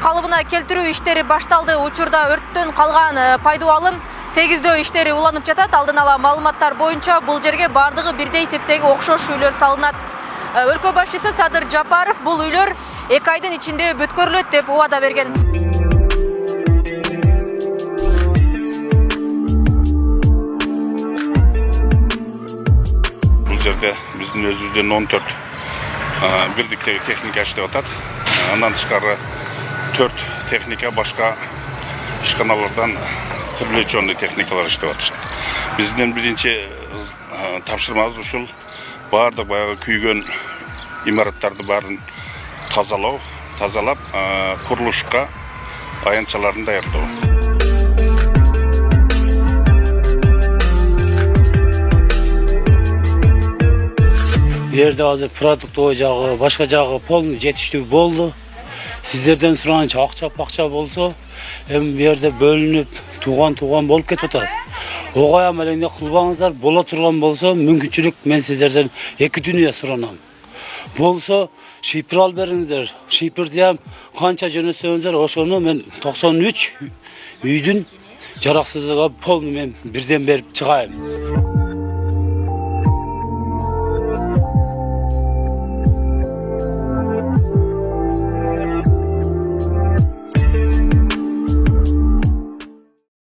Қалыбына келтірүү иштери башталды. Учурда өрттөн калган пайдубалын тегиздөө иштери уланып жатат. Алдын ала маалыматтар боюнча бул жерге бардыгы бирдей типтеги окшош үйлөр салынат. Өлкө башчысы Садыр Жапаров бул үйлөр 2 айдын ичинде бүткөрүлөт деп убада берген. Бул жерде биздин өзүбүздөн 14 бирдиктеги техника иштеп атат. Андан тышкары 4 техника башка ишканалардан привлеченный техникалар иштеп атышат. Биздин биринчи тапшырмабыз ушул бардык баягы күйгөн имараттарды баарын тазалап, курулушка аянтчаларын даярдоо. Bu yerde hazır продуктовый жагы, башка жагы полный жетиштүү болду. Сиздерден суранча акча болсо, эми бу жерде бөлүнүп, туган болуп кетип атат. Огай амалеңде кылбаңыздар, боло турган болсо, мүмкүнчүлүк мен сиздерден 2 дүйнө суранам. Болсо, шипер алып бериңиздер. Шиперди ham канча жөнөтсөңүздөр, ошону мен 93 үйдүн жараксыздыгы полный мен бирден берип чыгайм.